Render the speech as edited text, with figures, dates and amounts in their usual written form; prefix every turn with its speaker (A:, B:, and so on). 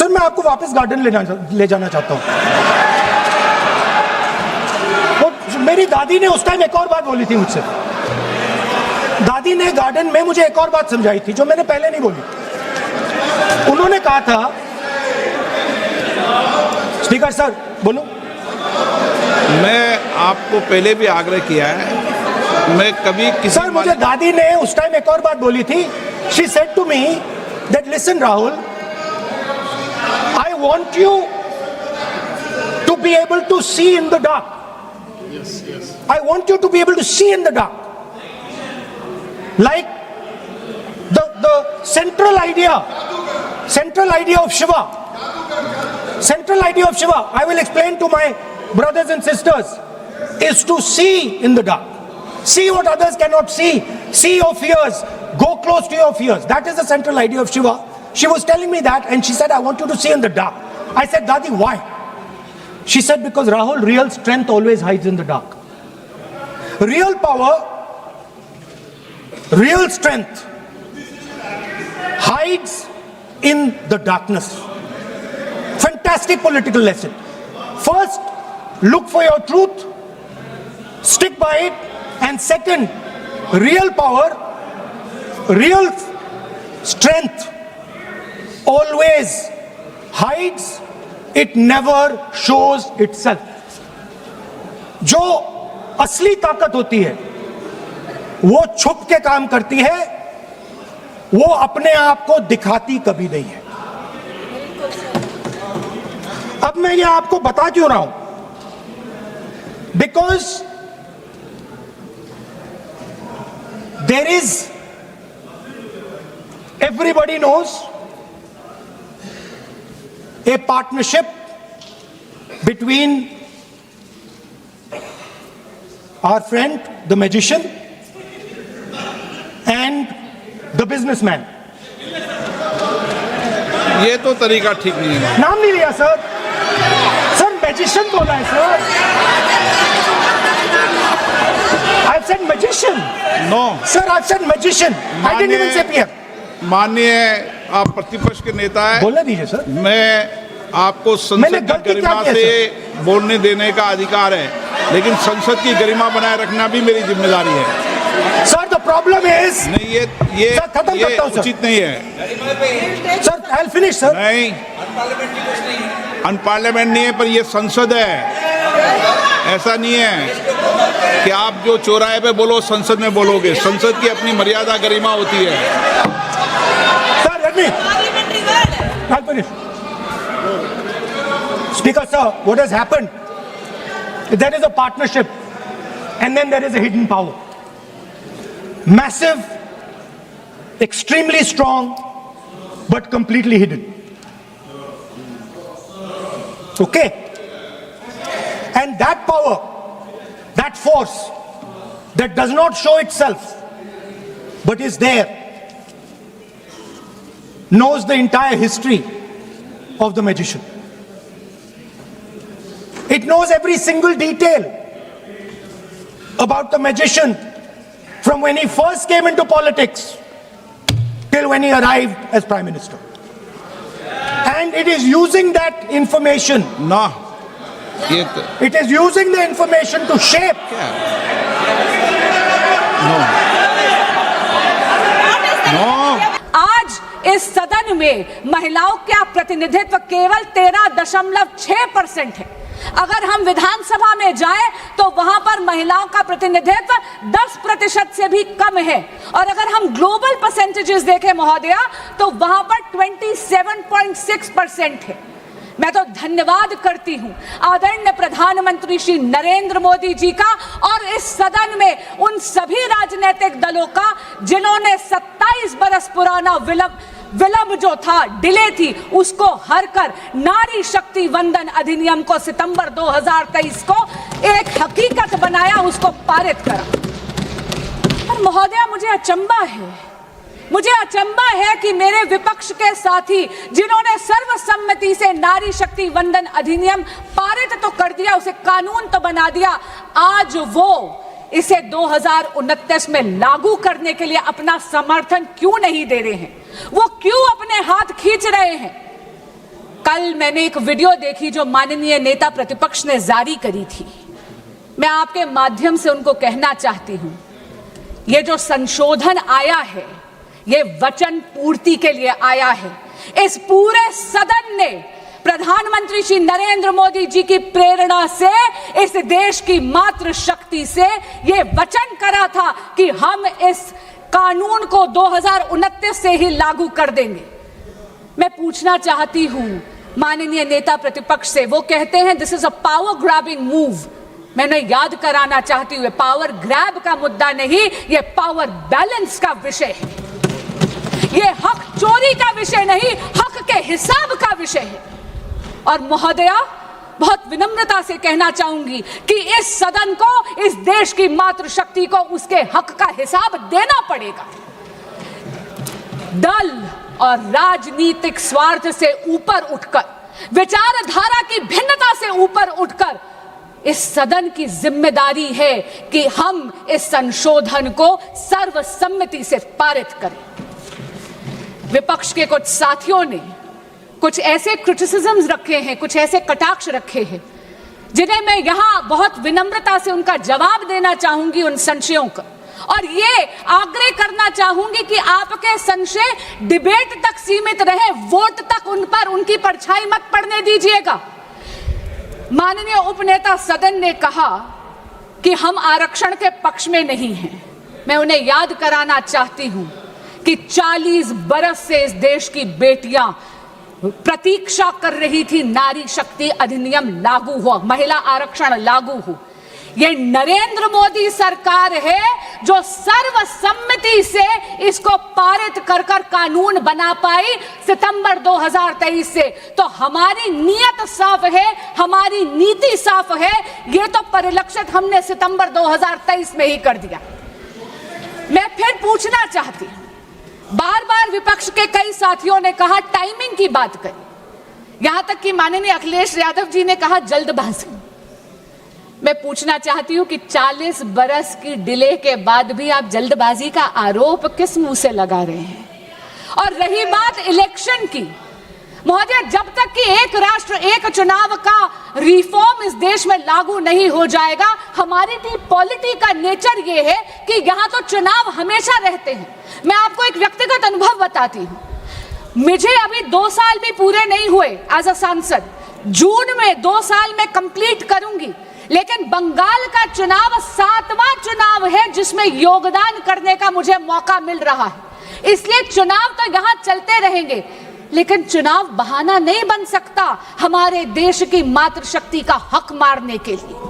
A: Sir मैं आपको वापस गार्डन ले जाना चाहता हूं। मेरी दादी ने उस टाइम एक और बात बोली थी मुझसे। दादी ने गार्डन में मुझे एक और बात समझाई थी जो मैंने पहले नहीं बोली। उन्होंने कहा था, स्पीकर सर बोलो।
B: मैं आपको पहले भी आग्रह किया है, मैं कभी किसी
A: सर मुझे दादी ने उस टाइम एक और बात बोली थी। She said to me that listen Rahul, I want you to be able to see in the dark. I want you to be able to see in the dark. Like the central idea of Shiva. Central idea of Shiva, I will explain to my brothers and sisters, is to see in the dark. See what others cannot see. See your fears. Go close to your fears. That is the central idea of Shiva. She was telling me that and she said, I want you to see in the dark. I said, Dadi, why? She said, because Rahul, real strength always hides in the dark. Real power, real strength hides in the darkness. Fantastic political lesson. First, look for your truth, stick by it, and second, real power, real strength always hides, it never shows itself. जो असली ताकत होती है वो छुप के काम करती है, वो अपने आप को दिखाती कभी नहीं है। अब मैं ये आपको बता क्यों रहा हूं? Because there is, everybody knows, a partnership between our friend the magician and the businessman.
B: ये तो तरीका ठीक नहीं है।
A: नाम नहीं लिया सर, सर मैजिशियन बोला है sir. I've said magician.
B: No.
A: Sir, I've said magician. I didn't even say PM.
B: माननीय आप प्रतिपक्ष के नेता हैं,
A: बोलने दीजिए सर।
B: मैं आपको संसद की गरिमा से बोलने देने का अधिकार है, लेकिन संसद की गरिमा बनाए रखना भी मेरी जिम्मेदारी है।
A: सर द प्रॉब्लम इज,
B: नहीं ये उचित नहीं है।
A: Sir I will finish sir.
B: नहीं, अनपार्लियामेंट नहीं है, पर ये संसद है। ऐसा नहीं है कि आप जो चौराहे पे बोलो संसद में बोलोगे। संसद की अपनी मर्यादा गरिमा होती है।
A: I'll finish. Speaker sir, what has happened? There is a partnership and then there is a hidden power. Massive, extremely strong, but completely hidden. Okay? And that power, that force that does not show itself but is there, knows the entire history of the magician. It knows every single detail about the magician from when he first came into politics till when he arrived as Prime Minister. And it is using that information.
B: No.
A: It is using the information to shape.
C: आज इस सदन में महिलाओं का प्रतिनिधित्व केवल 13.6% है। अगर हम विधानसभा में जाएं तो वहां पर महिलाओं का प्रतिनिधित्व 10% से भी कम है। और अगर हम ग्लोबल परसेंटेजेस देखें महोदया, तो वहां पर 27.6% है। मैं तो धन्यवाद करती हूं आदरणीय प्रधानमंत्री श्री नरेंद्र मोदी जी का और इस सदन में उन सभी राजनीतिक दलों का जिन्होंने 27 बरस पुराना विलंब जो था, डिले थी, उसको हर कर नारी शक्ति वंदन अधिनियम को सितंबर 2023 को एक हकीकत बनाया, उसको पारित करा। पर महोदया मुझे अचंबा है कि मेरे विपक्ष के साथी जिन्होंने सर्वसम्मति से नारी शक्ति वंदन अधिनियम पारित तो कर दिया, उसे कानून तो बना दिया, आज वो इसे 2029 में लागू करने के लिए अपना समर्थन क्यों नहीं दे रहे हैं? वो क्यों अपने हाथ खींच रहे हैं? कल मैंने एक वीडियो देखी जो माननीय नेता प्रतिपक्ष ने जारी करी थी। मैं आपके माध्यम से उनको कहना चाहती हूं, ये जो संशोधन आया है ये वचन पूर्ति के लिए आया है। इस पूरे सदन ने प्रधानमंत्री श्री नरेंद्र मोदी जी की प्रेरणा से, इस देश की मातृ शक्ति से ये वचन करा था कि हम इस कानून को 2029 से ही लागू कर देंगे। मैं पूछना चाहती हूं माननीय नेता प्रतिपक्ष से, वो कहते हैं this is a power grabbing move. मैं उन्हें याद कराना चाहती हूँ पावर ग्रैब का मुद्दा नहीं, ये पावर बैलेंस का विषय है। ये हक चोरी का विषय नहीं, हक के हिसाब का विषय है। और महोदया, बहुत विनम्रता से कहना चाहूंगी कि इस सदन को, इस देश की मातृशक्ति को उसके हक का हिसाब देना पड़ेगा। दल और राजनीतिक स्वार्थ से ऊपर उठकर, विचारधारा की भिन्नता से ऊपर उठकर इस सदन की जिम्मेदारी है कि हम इस संशोधन को सर्वसम्मति से पारित करें। विपक्ष के कुछ साथियों ने कुछ ऐसे क्रिटिसिज्म्स रखे हैं, कुछ ऐसे कटाक्ष रखे हैं, जिन्हें मैं यहां बहुत विनम्रता से उनका जवाब देना चाहूंगी, उन संशयों का। और ये आग्रह करना चाहूंगी कि आपके संशय डिबेट तक सीमित रहे, वोट तक उन पर उनकी परछाई मत पड़ने दीजिएगा। माननीय उपनेता सदन ने कहा कि हम आरक्षण के पक्ष में नहीं हैं। मैं उन्हें याद कराना चाहती हूं कि 40 बरस से इस देश की बेटियां प्रतीक्षा कर रही थी नारी शक्ति अधिनियम लागू हो, महिला आरक्षण लागू हो। ये नरेंद्र मोदी सरकार है जो सर्वसम्मति से इसको पारित कर कानून बना पाई सितंबर 2023 से। तो हमारी नीयत साफ है, हमारी नीति साफ है, ये तो परिलक्षित हमने सितंबर 2023 में ही कर दिया। मैं फिर पूछना चाहती हूं, बार बार विपक्ष के कई साथियों ने कहा, टाइमिंग की बात करी, यहां तक कि माननीय अखिलेश यादव जी ने कहा जल्दबाजी। मैं पूछना चाहती हूं कि 40 बरस की डिले के बाद भी आप जल्दबाजी का आरोप किस मुंह से लगा रहे हैं? और रही बात इलेक्शन की, महोदय, जब तक कि एक राष्ट्र एक चुनाव का रिफॉर्म इस देश में लागू नहीं हो जाएगा, हमारी पॉलिटी का नेचर ये है कि यहां तो चुनाव हमेशा रहते हैं। मैं आपको एक व्यक्तिगत अनुभव बताती हूं। मुझे अभी 2 साल भी पूरे नहीं हुए एज अ सांसद। जून में 2 साल में कंप्लीट करूंगी, लेकिन बंगाल का चुनाव 7वां चुनाव है जिसमें योगदान करने का मुझे मौका मिल रहा है। इसलिए चुनाव तो यहां चलते रहेंगे, लेकिन चुनाव बहाना नहीं बन सकता हमारे देश की मातृशक्ति का हक मारने के लिए।